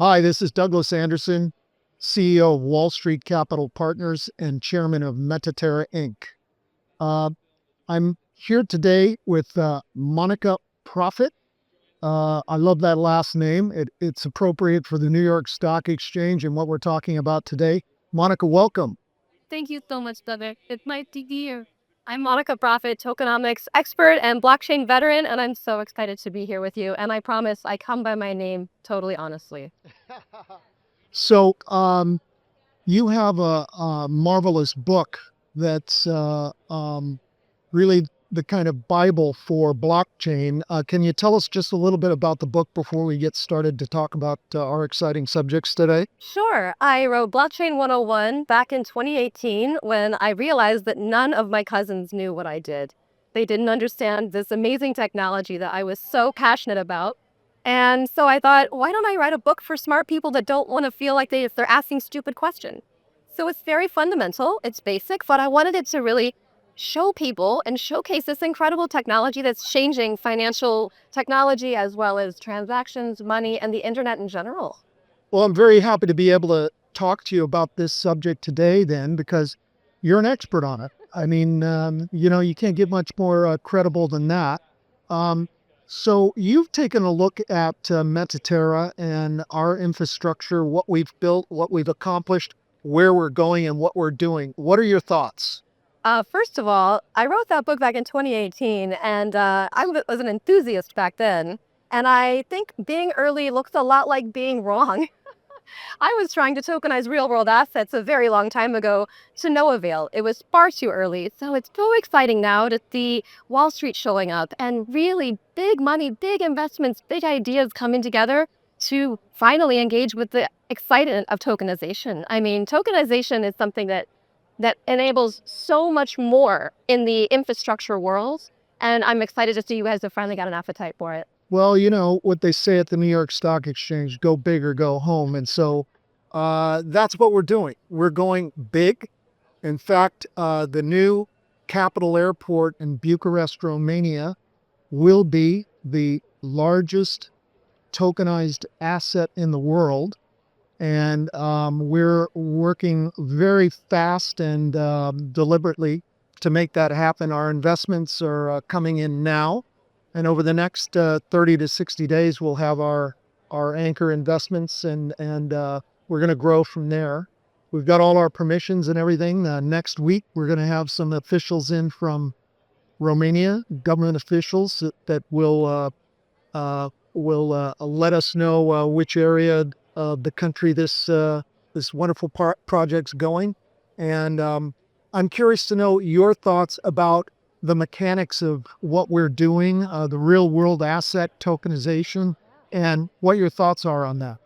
Hi, this is Douglas Anderson, CEO of Wall Street Capital Partners and chairman of Metaterra Inc. Uh, I'm here today with Monica Profit. I love that last name. It's appropriate for the New York Stock Exchange and what we're talking about today. Monica, welcome. Thank you so much, Doug. It's nice to be here. I'm Monica Profit, tokenomics expert and blockchain veteran, and I'm so excited to be here with you. And I promise I come by my name totally honestly. So, you have a marvelous book that's really the kind of Bible for blockchain. Can you tell us just a little bit about the book before we get started to talk about our exciting subjects today? Sure, I wrote Blockchain 101 back in 2018 when I realized that none of my cousins knew what I did. They didn't understand this amazing technology that I was so passionate about. And so I thought, why don't I write a book for smart people that don't want to feel like they're asking stupid questions? So it's very fundamental, it's basic, but I wanted it to really show people and showcase this incredible technology that's changing financial technology as well as transactions, money, and the internet in general. Well, I'm very happy to be able to talk to you about this subject today, then, because you're an expert on it. I mean, you can't get much more credible than that. Um, so, you've taken a look at Metaterra and our infrastructure, what we've built, what we've accomplished, where we're going, and what we're doing. What are your thoughts? First of all, I wrote that book back in 2018, and was an enthusiast back then. And I think being early looks a lot like being wrong. I was trying to tokenize real world assets a very long time ago to no avail. It was far too early. So it's so exciting now to see Wall Street showing up and really big money, big investments, big ideas coming together to finally engage with the excitement of tokenization. I mean, tokenization is something that enables so much more in the infrastructure world. And I'm excited to see you guys have finally got an appetite for it. Well, you know what they say at the New York Stock Exchange, go big or go home. And so that's what we're doing. We're going big. In fact, the new capital airport in Bucharest, Romania, will be the largest tokenized asset in the world. And we're working very fast and deliberately to make that happen. Our investments are coming in now. And over the next 30 to 60 days, we'll have our anchor investments and we're going to grow from there. We've got all our permissions and everything. Next week, we're going to have some officials in from Romania, government officials that will let us know which area of the country this wonderful project's going. And I'm curious to know your thoughts about the mechanics of what we're doing, the real world asset tokenization, and what your thoughts are on that.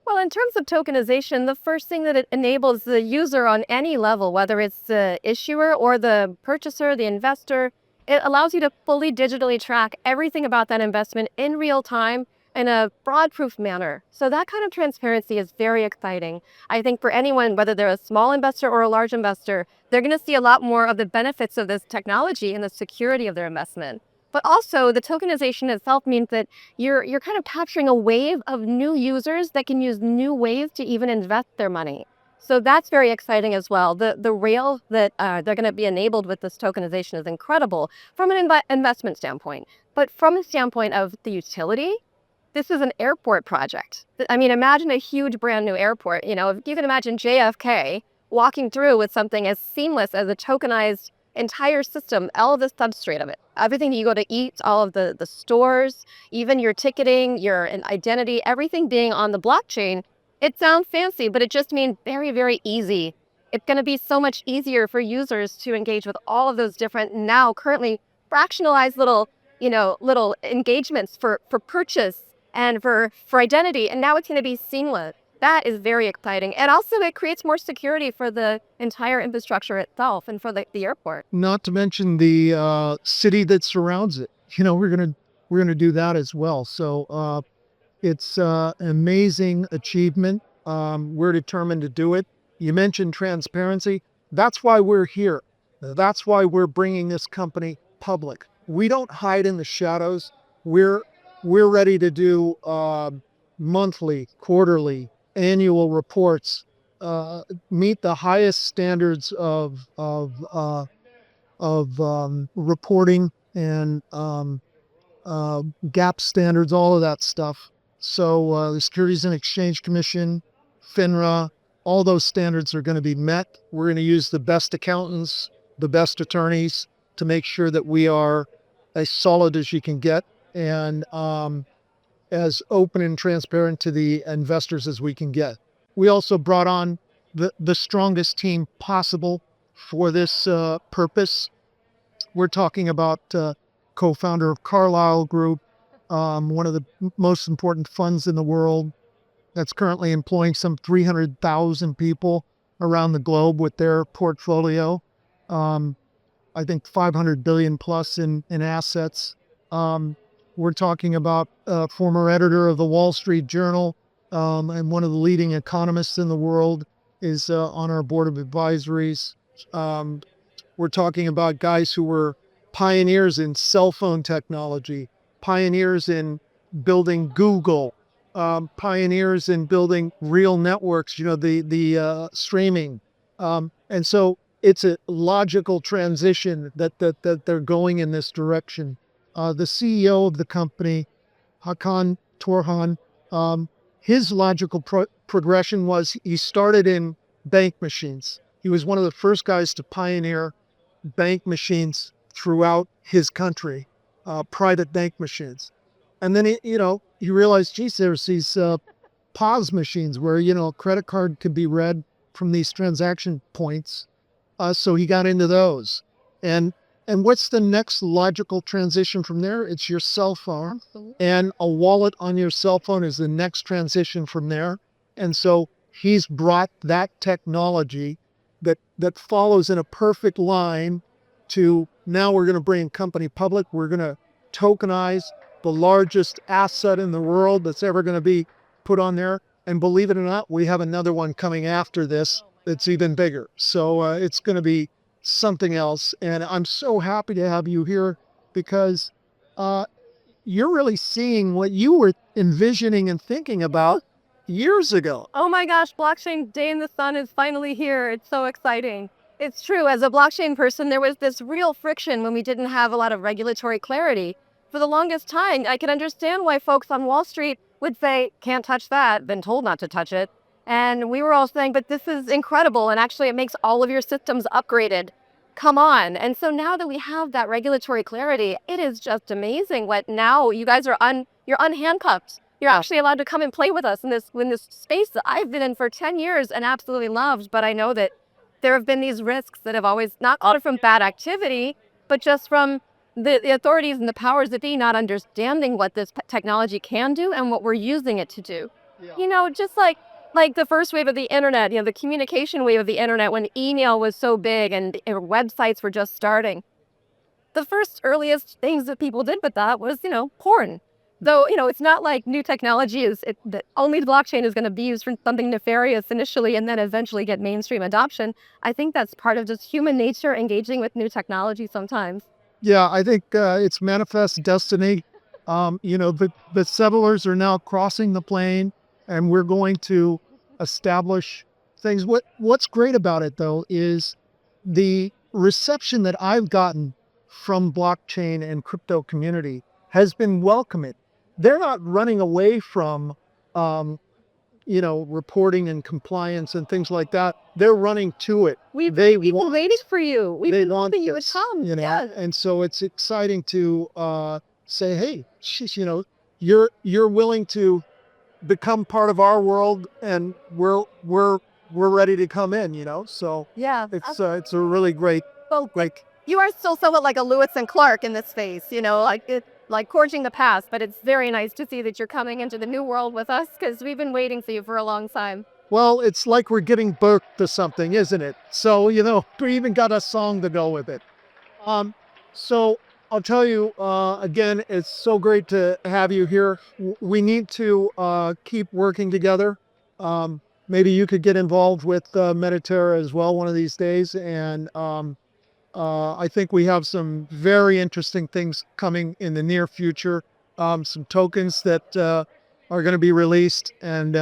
Well, in terms of tokenization, the first thing that it enables the user on any level, whether it's the issuer or the purchaser, the investor, it allows you to fully digitally track everything about that investment in real time in a fraud proof manner. So that kind of transparency is very exciting. I think for anyone, whether they're a small investor or a large investor, they're going to see a lot more of the benefits of this technology and the security of their investment. But also the tokenization itself means that you're kind of capturing a wave of new users that can use new ways to even invest their money. So that's very exciting as well. The rail that they're going to be enabled with this tokenization is incredible from an investment standpoint. But from the standpoint of the utility, this is an airport project. I mean, imagine a huge brand new airport. You know, if you can imagine JFK walking through with something as seamless as a tokenized entire system, all of the substrate of it, everything you go to eat, all of the stores, even your ticketing, your identity, everything being on the blockchain. It sounds fancy, but it just means very, very easy. It's going to be so much easier for users to engage with all of those different now currently fractionalized little engagements for purchase and for identity. And now it's going to be seamless. That is very exciting. And also it creates more security for the entire infrastructure itself and for the airport. Not to mention the city that surrounds it. You know, we're gonna do that as well. So it's an amazing achievement. We're determined to do it. You mentioned transparency. That's why we're here. That's why we're bringing this company public. We don't hide in the shadows. We're we're ready to do monthly, quarterly, annual reports meet the highest standards of reporting and gap standards, all of that stuff. So the Securities and Exchange Commission, FINRA, all those standards are going to be met. We're going to use the best accountants, the best attorneys to make sure that we are as solid as you can get and as open and transparent to the investors as we can get. We also brought on the strongest team possible for this purpose. We're talking about co-founder of Carlyle Group, one of the most important funds in the world that's currently employing some 300,000 people around the globe with their portfolio. Um, I think 500 billion plus in assets. Um, we're talking about a former editor of the Wall Street Journal and one of the leading economists in the world is on our board of advisories. Um, we're talking about guys who were pioneers in cell phone technology, pioneers in building Google, pioneers in building real networks, the streaming. And so it's a logical transition that they're going in this direction. The CEO of the company, Hakan Torhan, um, his logical progression was he started in bank machines. He was one of the first guys to pioneer bank machines throughout his country, private bank machines. And then he realized, geez, there's these POS machines where a credit card could be read from these transaction points. So he got into those. And and what's the next logical transition from there? It's your cell phone. Absolutely. And a wallet on your cell phone is the next transition from there. And so he's brought that technology that follows in a perfect line to now we're going to bring company public. We're going to tokenize the largest asset in the world that's ever going to be put on there. And believe it or not, we have another one coming after this that's even bigger. So it's going to be something else. And I'm so happy to have you here because uh, you're really seeing what you were envisioning and thinking about years ago. Oh my gosh, blockchain day in the sun is finally here. It's so exciting. It's true. As a blockchain person, there was this real friction when we didn't have a lot of regulatory clarity. For the longest time, I can understand why folks on Wall Street would say, can't touch that, been told not to touch it. And we were all saying, but this is incredible. And actually, it makes all of your systems upgraded. Come on. And so now that we have that regulatory clarity, it is just amazing what now you guys are you're unhandcuffed. You're actually allowed to come and play with us in this space that I've been in for 10 years and absolutely loved. But I know that there have been these risks that have always not all from bad activity, but just from the authorities and the powers that be not understanding what this technology can do and what we're using it to do. Just like the first wave of the internet, the communication wave of the internet when email was so big and websites were just starting. The first earliest things that people did with that was, porn. Though, it's not like new technology that only the blockchain is going to be used for something nefarious initially and then eventually get mainstream adoption. I think that's part of just human nature engaging with new technology sometimes. Yeah, I think it's manifest destiny. The settlers are now crossing the plain, and we're going to establish things. What's great about it though is the reception that I've gotten from blockchain and crypto community has been welcoming. They're not running away from um, reporting and compliance and things like that. They're running to it. We've waited for you. We've They been want hoping you would this, come. Yes. and so it's exciting to say, hey, you're willing to become part of our world, and we're ready to come in. So Yeah. it's a really great, Well, like, you are still somewhat like a Lewis and Clark in this space, like forging the past, but it's very nice to see that you're coming into the new world with us because we've been waiting for you for a long time. well, it's like we're giving birth to something, isn't it? So we even got a song to go with it. Um, so I'll tell you again, it's so great to have you here. We need to keep working together. Maybe you could get involved with Mediterra as well one of these days. And I think we have some very interesting things coming in the near future. Some tokens that are going to be released, and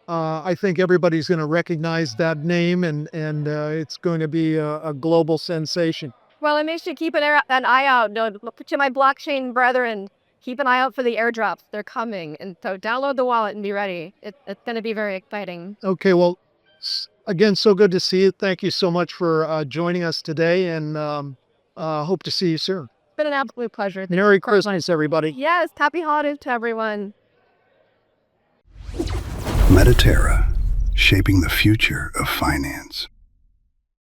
I think everybody's going to recognize that name, and it's going to be a global sensation. Well, it makes you keep an eye out. No, to my blockchain brethren, keep an eye out for the airdrops. They're coming. And so download the wallet and be ready. It's going to be very exciting. Okay, well, again, so good to see you. Thank you so much for joining us today, and hope to see you soon. It's been an absolute pleasure. Merry Christmas, everybody. Yes, happy holidays to everyone. Mediterra, shaping the future of finance.